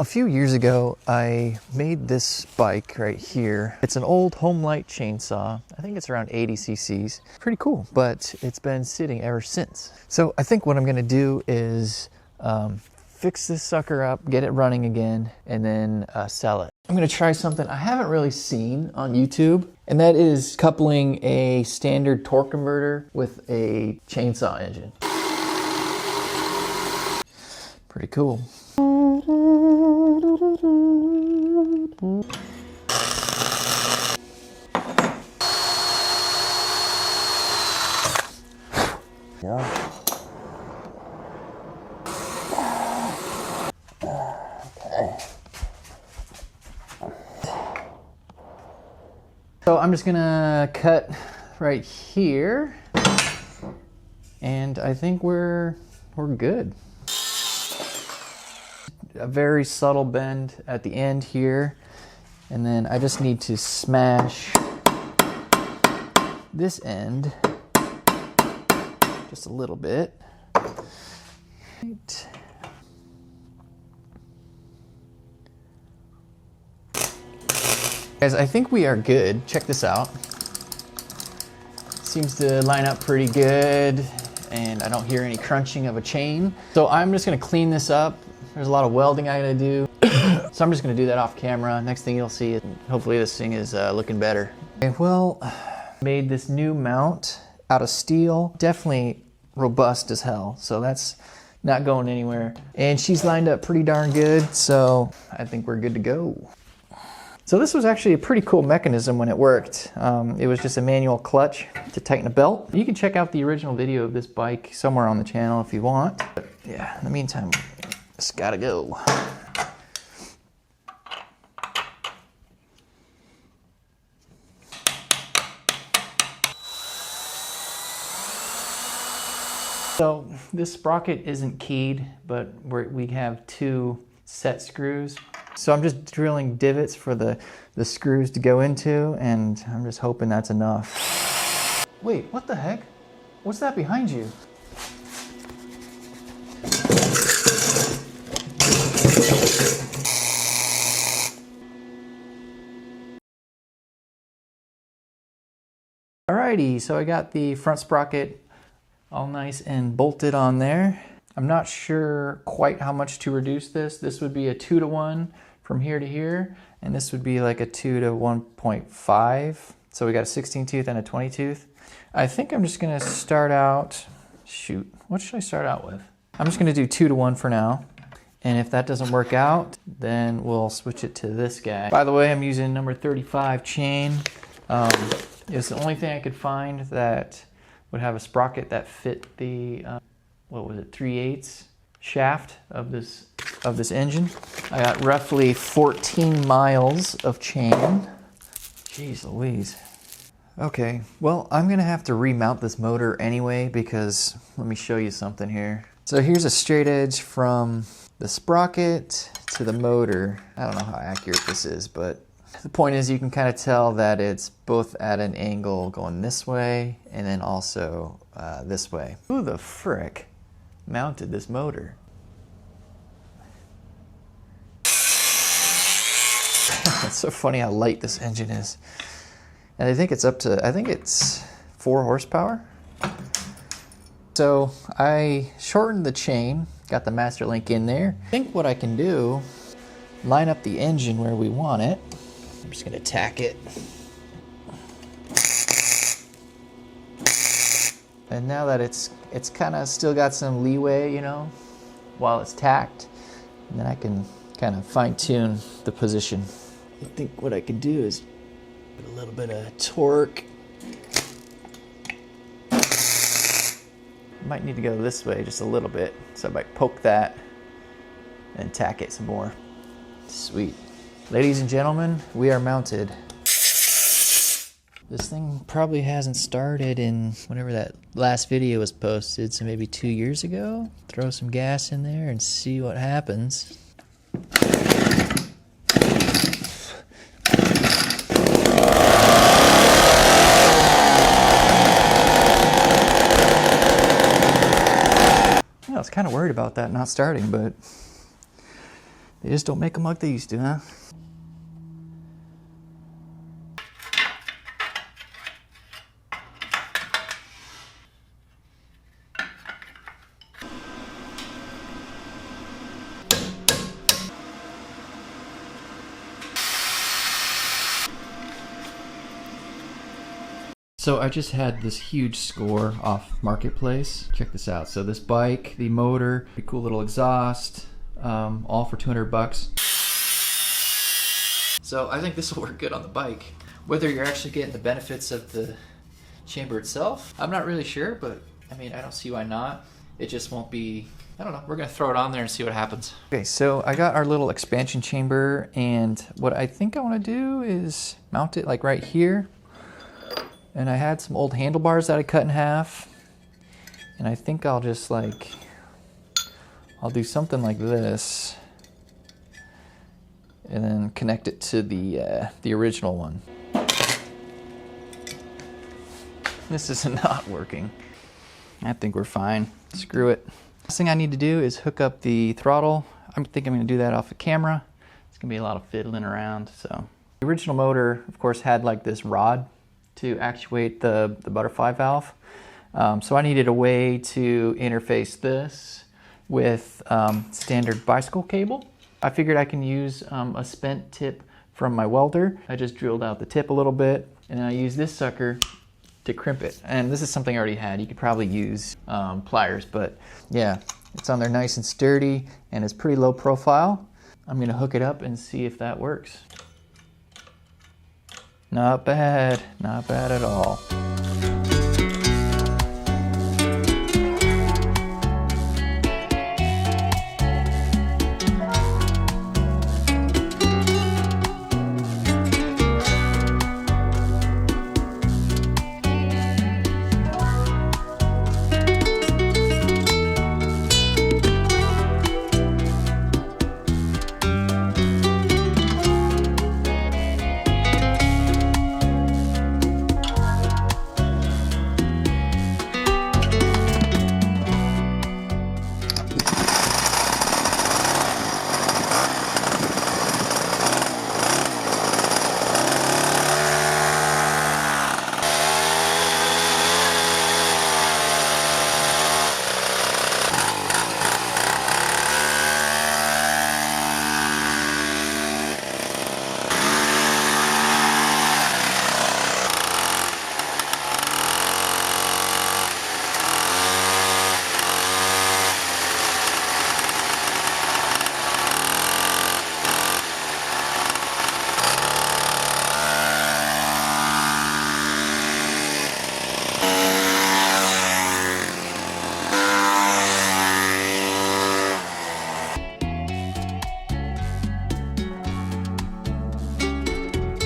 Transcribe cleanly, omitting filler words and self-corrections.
A few years ago, I made this bike right here. It's an old Homelite chainsaw. I think it's around 80 cc's. Pretty cool, but it's been sitting ever since. So I think what I'm gonna do is fix this sucker up, get it running again, and then sell it. I'm gonna try something I haven't really seen on YouTube, and that is coupling a standard torque converter with a chainsaw engine. Pretty cool. Yeah. Okay. So I'm just gonna cut right here, and I think we're good. A very subtle bend at the end here, and then I just need to smash this end just a little bit. Right. Guys, I think we are good. Check this out. Seems to line up pretty good, and I don't hear any crunching of a chain. So I'm just gonna clean this up. There's a lot of welding I gotta do. So I'm just gonna do that off camera. Next thing you'll see, hopefully this thing is looking better. Okay, well, made this new mount out of steel. Definitely robust as hell. So that's not going anywhere. And she's lined up pretty darn good. So I think we're good to go. So this was actually a pretty cool mechanism when it worked. It was just a manual clutch to tighten a belt. You can check out the original video of this bike somewhere on the channel if you want. But yeah, in the meantime, it's gotta go. So this sprocket isn't keyed, but we have 2 set screws. So I'm just drilling divots for the screws to go into, and I'm just hoping that's enough. Wait, what the heck? What's that behind you? Alrighty, so I got the front sprocket all nice and bolted on there. I'm not sure quite how much to reduce this. This would be a 2-to-1 from here to here, and this would be like a 2 to 1.5. So we got a 16 tooth and a 20 tooth. I think I'm just gonna start out, shoot, what should I start out with? I'm just gonna do 2-to-1 for now. And if that doesn't work out, then we'll switch it to this guy. By the way, I'm using number 35 chain. It's the only thing I could find that would have a sprocket that fit the, what was it, 3/8 shaft of this engine. I got roughly 14 miles of chain. Jeez Louise. Okay, well, I'm gonna have to remount this motor anyway, because let me show you something here. So here's a straight edge from the sprocket to the motor. I don't know how accurate this is, but the point is you can kind of tell that it's both at an angle going this way and then also this way. Who the frick mounted this motor? It's so funny how light this engine is. And I think it's up to, I think it's 4 horsepower. So I shortened the chain, got the master link in there. I think what I can do, line up the engine where we want it. I'm just gonna tack it. And now that it's kind of still got some leeway, you know, while it's tacked, and then I can kind of fine tune the position. I think what I can do is put a little bit of torque. Might need to go this way just a little bit, so I might poke that and tack it some more. Sweet. Ladies and gentlemen, we are mounted. This thing probably hasn't started in whenever that last video was posted, so maybe 2 years ago. Throw some gas in there and see what happens. I was kind of worried about that not starting, but They just don't make them like they used to, huh? So I just had this huge score off Marketplace. Check this out. So this bike, the motor, the cool little exhaust, all for 200 bucks. So I think this will work good on the bike. Whether you're actually getting the benefits of the chamber itself, I'm not really sure, but I mean, I don't see why not. It just won't be, I don't know, we're gonna throw it on there and see what happens. Okay, so I got our little expansion chamber, and what I think I wanna do is mount it like right here. And I had some old handlebars that I cut in half. And I think I'll just I'll do something like this. And then connect it to the original one. This is not working. I think we're fine. Screw it. Last thing I need to do is hook up the throttle. I think I'm gonna do that off the camera. It's gonna be a lot of fiddling around, so. The original motor, of course, had like this rod to actuate the butterfly valve. So I needed a way to interface this with standard bicycle cable. I figured I can use a spent tip from my welder. I just drilled out the tip a little bit, and then I use this sucker to crimp it. And this is something I already had. You could probably use pliers, but yeah, it's on there nice and sturdy, and it's pretty low profile. I'm gonna hook it up and see if that works. Not bad at all.